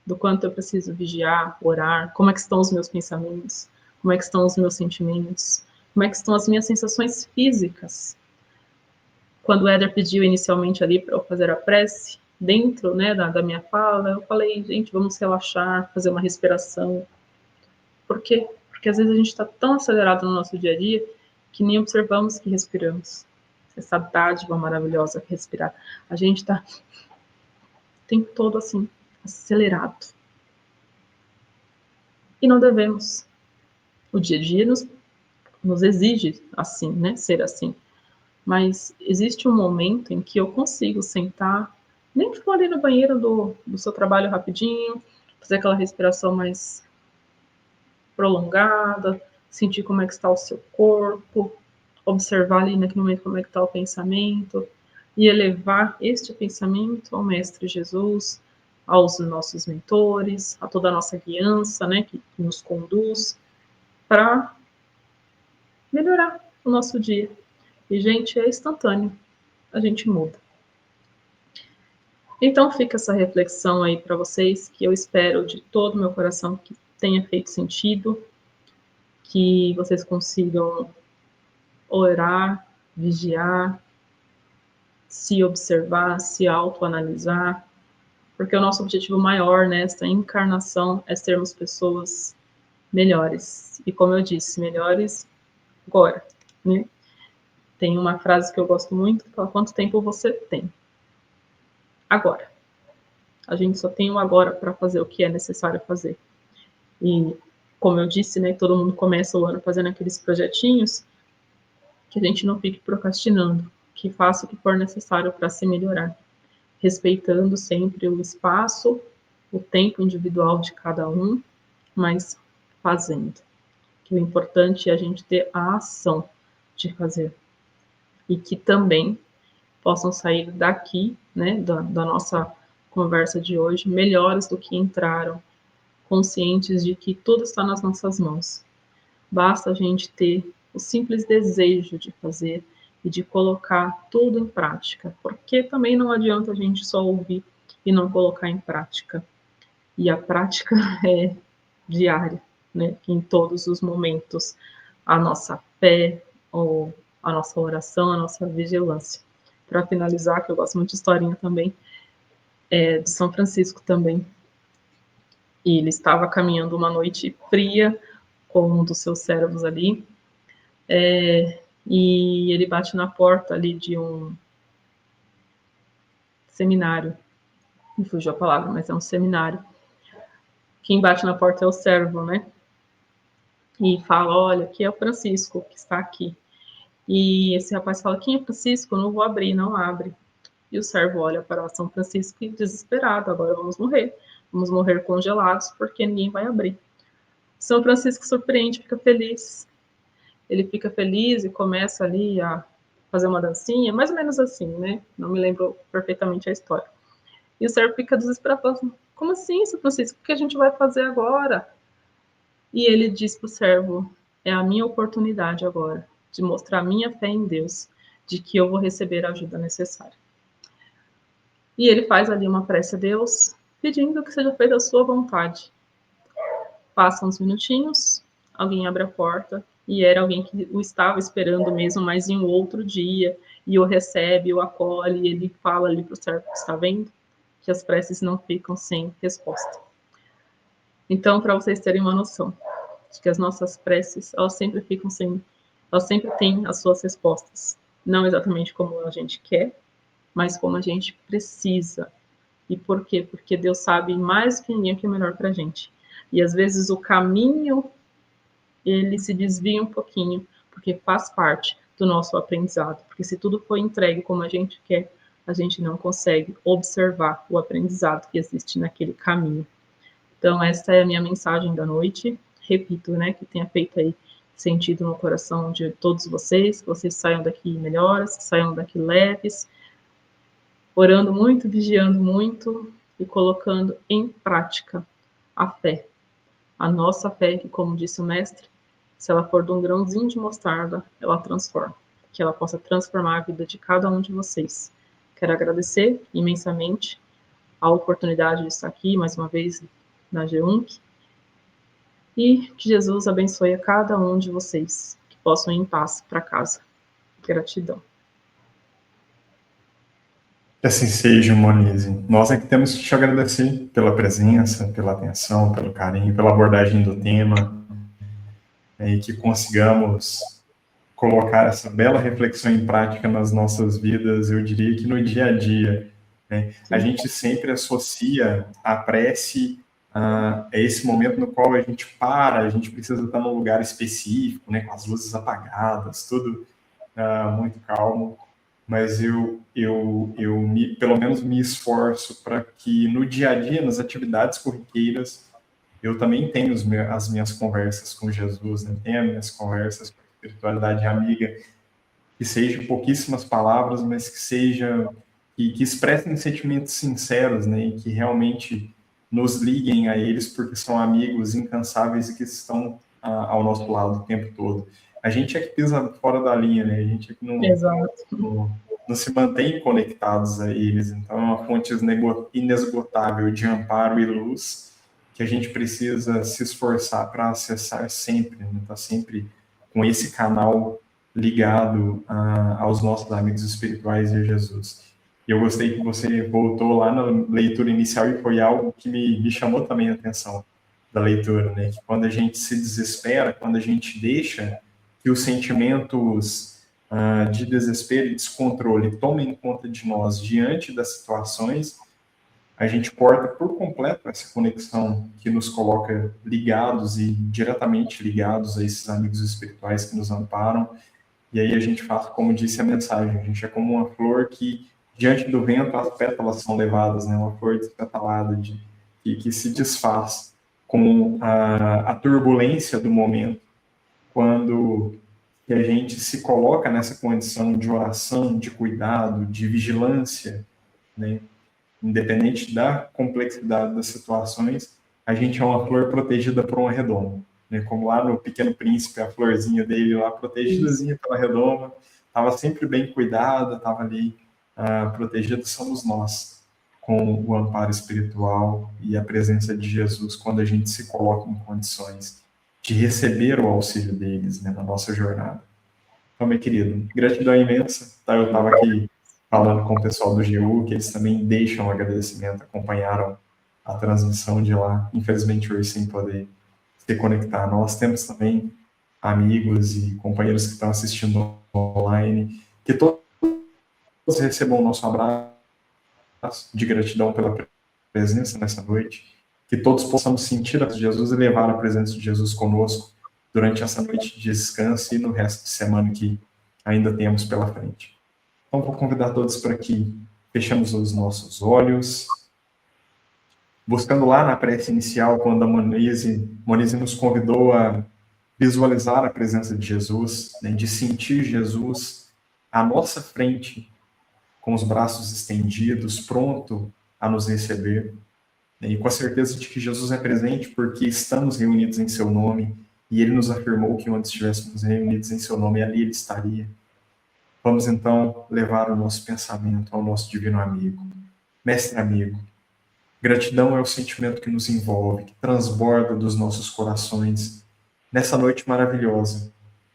do quanto eu preciso vigiar, orar, como é que estão os meus pensamentos, como é que estão os meus sentimentos, como é que estão as minhas sensações físicas. Quando o Éder pediu inicialmente ali para eu fazer a prece, dentro, né, da minha fala, eu falei, gente, vamos relaxar, fazer uma respiração. Por quê? Porque às vezes a gente está tão acelerado no nosso dia a dia que nem observamos que respiramos. Essa dádiva maravilhosa que respirar. A gente está o tempo todo assim, acelerado. E não devemos. O dia a dia nos exige assim, né? Ser assim. Mas existe um momento em que eu consigo sentar, nem que for ali no banheiro do seu trabalho rapidinho, fazer aquela respiração mais prolongada, sentir como é que está o seu corpo, observar ali naquele momento como é que está o pensamento e elevar este pensamento ao Mestre Jesus, aos nossos mentores, a toda a nossa guiança, né, que nos conduz para melhorar o nosso dia. E, gente, é instantâneo, a gente muda. Então fica essa reflexão aí para vocês, que eu espero de todo o meu coração que tenha feito sentido, que vocês consigam orar, vigiar, se observar, se autoanalisar, porque o nosso objetivo maior nesta encarnação é sermos pessoas melhores. E como eu disse, melhores agora, né? Tem uma frase que eu gosto muito, que fala: quanto tempo você tem? Agora. A gente só tem o agora para fazer o que é necessário fazer. E, como eu disse, né, todo mundo começa o ano fazendo aqueles projetinhos, que a gente não fique procrastinando, que faça o que for necessário para se melhorar, respeitando sempre o espaço, o tempo individual de cada um, mas fazendo. Que o importante é a gente ter a ação de fazer. E que também possam sair daqui, né, da nossa conversa de hoje, melhores do que entraram, conscientes de que tudo está nas nossas mãos. Basta a gente ter o simples desejo de fazer e de colocar tudo em prática, porque também não adianta a gente só ouvir e não colocar em prática. E a prática é diária, né? Em todos os momentos, a nossa fé, ou a nossa oração, a nossa vigilância. Para finalizar, que eu gosto muito de historinha também, de São Francisco também. E ele estava caminhando uma noite fria com um dos seus servos ali, e ele bate na porta ali de um seminário, me fugiu a palavra, mas é um seminário. Quem bate na porta é o servo, né? E fala: olha, aqui é o Francisco que está aqui. E esse rapaz fala: quem é Francisco? Eu não vou abrir, não abre. E o servo olha para São Francisco e desesperado: agora vamos morrer congelados porque ninguém vai abrir. São Francisco surpreende, fica feliz. Ele fica feliz e começa ali a fazer uma dancinha, mais ou menos assim, né? Não me lembro perfeitamente a história. E o servo fica desesperado, falando: como assim, São Francisco? O que a gente vai fazer agora? E ele diz para o servo: é a minha oportunidade agora de mostrar a minha fé em Deus, de que eu vou receber a ajuda necessária. E ele faz ali uma prece a Deus, pedindo que seja feita a sua vontade. Passam uns minutinhos, alguém abre a porta, e era alguém que o estava esperando mesmo, mas em um outro dia, e o recebe, o acolhe, e ele fala ali para o servo: está vendo? Que as preces não ficam sem resposta. Então, para vocês terem uma noção de que as nossas preces, elas sempre têm as suas respostas. Não exatamente como a gente quer, mas como a gente precisa. E por quê? Porque Deus sabe mais que ninguém o que é melhor para a gente. E às vezes o caminho, ele se desvia um pouquinho, porque faz parte do nosso aprendizado. Porque se tudo for entregue como a gente quer, a gente não consegue observar o aprendizado que existe naquele caminho. Então, essa é a minha mensagem da noite. Repito, né, que tenha feito aí sentido no coração de todos vocês, que vocês saiam daqui melhores, que saiam daqui leves, orando muito, vigiando muito e colocando em prática a fé. A nossa fé, que, como disse o mestre, se ela for de um grãozinho de mostarda, ela transforma. Que ela possa transformar a vida de cada um de vocês. Quero agradecer imensamente a oportunidade de estar aqui, mais uma vez, na GEUNC, e que Jesus abençoe a cada um de vocês, que possam ir em paz para casa. Gratidão. Que assim seja, Monize. Nós é que temos que te agradecer pela presença, pela atenção, pelo carinho, pela abordagem do tema. né, e que consigamos colocar essa bela reflexão em prática nas nossas vidas, eu diria que no dia a dia, né? A gente sempre associa a prece a esse momento no qual a gente para, a gente precisa estar num lugar específico, né, com as luzes apagadas, tudo muito calmo, mas pelo menos me esforço para que no dia a dia, nas atividades corriqueiras, eu também tenho as minhas conversas com Jesus, né? Tenho as minhas conversas com a espiritualidade amiga, que sejam pouquíssimas palavras, mas que sejam, que expressem sentimentos sinceros, né? E que realmente nos liguem a eles, porque são amigos incansáveis e que estão ao nosso lado o tempo todo. A gente é que pisa fora da linha, né? A gente é que não se mantém conectados a eles. Então, é uma fonte inesgotável de amparo e luz que a gente precisa se esforçar para acessar sempre, né? Tá sempre com esse canal ligado aos nossos amigos espirituais e a Jesus. E eu gostei que você voltou lá na leitura inicial e foi algo que me chamou também a atenção da leitura, né? Que quando a gente se desespera, quando a gente deixa que os sentimentos de desespero e descontrole tomem conta de nós diante das situações, a gente corta por completo essa conexão que nos coloca ligados e diretamente ligados a esses amigos espirituais que nos amparam. E aí a gente faz, como disse a mensagem, a gente é como uma flor que, diante do vento, as pétalas são levadas, né? Uma flor despetalada que se desfaz com a turbulência do momento, quando que a gente se coloca nessa condição de oração, de cuidado, de vigilância, né? Independente da complexidade das situações, a gente é uma flor protegida por uma redoma, né? Como lá no Pequeno Príncipe, a florzinha dele lá, protegidazinha pela redoma, estava sempre bem cuidada, estava ali protegida. Somos nós, com o amparo espiritual e a presença de Jesus, quando a gente se coloca em condições de receber o auxílio deles, né, na nossa jornada. Então, meu querido, gratidão imensa. Tá? Eu estava aqui falando com o pessoal do GU, que eles também deixam um agradecimento, acompanharam a transmissão de lá, infelizmente hoje sem poder se conectar. Nós temos também amigos e companheiros que estão assistindo online, que todos recebam o nosso abraço de gratidão pela presença nessa noite, que todos possamos sentir a presença de Jesus e levar a presença de Jesus conosco durante essa noite de descanso e no resto de semana que ainda temos pela frente. Então, vou convidar todos para que fechemos os nossos olhos, buscando lá na prece inicial, quando a Monize nos convidou a visualizar a presença de Jesus, né, de sentir Jesus à nossa frente, com os braços estendidos, pronto a nos receber, né, e com a certeza de que Jesus é presente porque estamos reunidos em seu nome, e ele nos afirmou que onde estivéssemos reunidos em seu nome, ali ele estaria. Vamos então levar o nosso pensamento ao nosso divino amigo. Mestre amigo, gratidão é o sentimento que nos envolve, que transborda dos nossos corações nessa noite maravilhosa,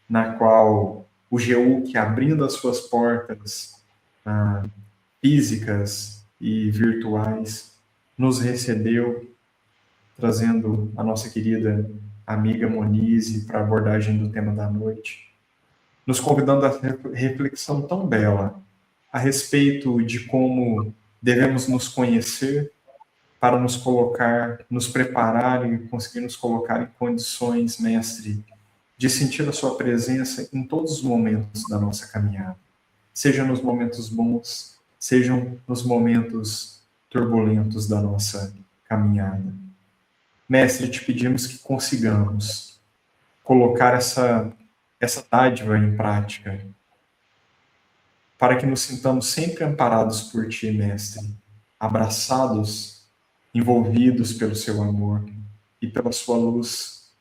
na qual o GU, que abrindo as suas portas físicas e virtuais, nos recebeu, trazendo a nossa querida amiga Monize para a abordagem do tema da noite, nos convidando a reflexão tão bela a respeito de como devemos nos conhecer para nos colocar, nos preparar e conseguir nos colocar em condições, mestre, de sentir a sua presença em todos os momentos da nossa caminhada. Seja nos momentos bons, sejam nos momentos turbulentos da nossa caminhada. Mestre, te pedimos que consigamos colocar essa dádiva em prática, para que nos sintamos sempre amparados por ti, mestre, abraçados, envolvidos pelo seu amor e pela sua luz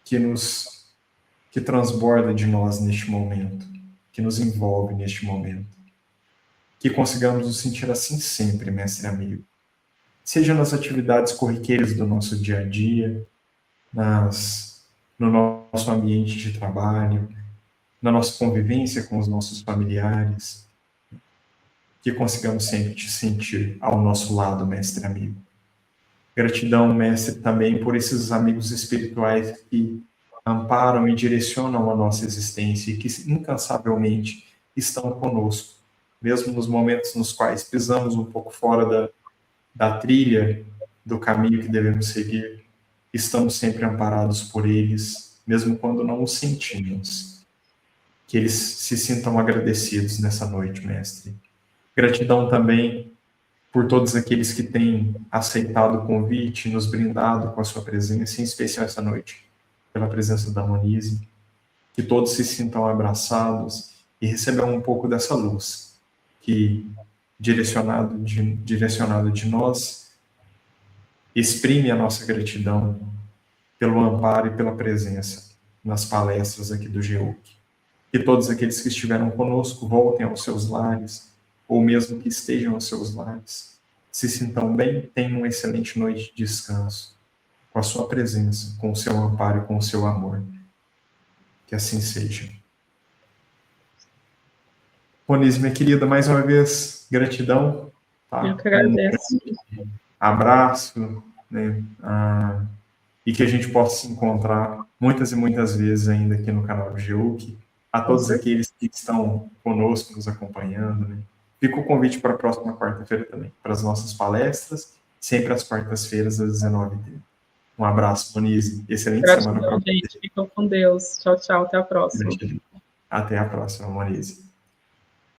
que transborda de nós neste momento, que nos envolve neste momento. Que consigamos nos sentir assim sempre, mestre amigo. Seja nas atividades corriqueiras do nosso dia a dia, no nosso ambiente de trabalho, na nossa convivência com os nossos familiares, que consigamos sempre te sentir ao nosso lado, mestre amigo. Gratidão, mestre, também por esses amigos espirituais que amparam e direcionam a nossa existência e que incansavelmente estão conosco, mesmo nos momentos nos quais pisamos um pouco fora da trilha, do caminho que devemos seguir, estamos sempre amparados por eles, mesmo quando não os sentimos. Que eles se sintam agradecidos nessa noite, Mestre. Gratidão também por todos aqueles que têm aceitado o convite, nos brindado com a sua presença, em especial essa noite, pela presença da Monize. Que todos se sintam abraçados e recebam um pouco dessa luz que, direcionado de nós, exprime a nossa gratidão pelo amparo e pela presença nas palestras aqui do GEUC. Que todos aqueles que estiveram conosco voltem aos seus lares, ou mesmo que estejam aos seus lares, se sintam bem, tenham uma excelente noite de descanso, com a sua presença, com o seu amparo e com o seu amor. Que assim seja. Monize, minha querida, mais uma vez, gratidão. Tá? Eu que agradeço. Abraço, né? E que a gente possa se encontrar muitas e muitas vezes ainda aqui no canal do GEUC. A todos aqueles que estão conosco, nos acompanhando, né? Fica o convite para a próxima quarta-feira também, para as nossas palestras, sempre às quartas-feiras, às 19h30. Um abraço, Monize. Excelente semana para você. Gente, ficam com Deus. Tchau, tchau. Até a próxima. Até a próxima, Monize.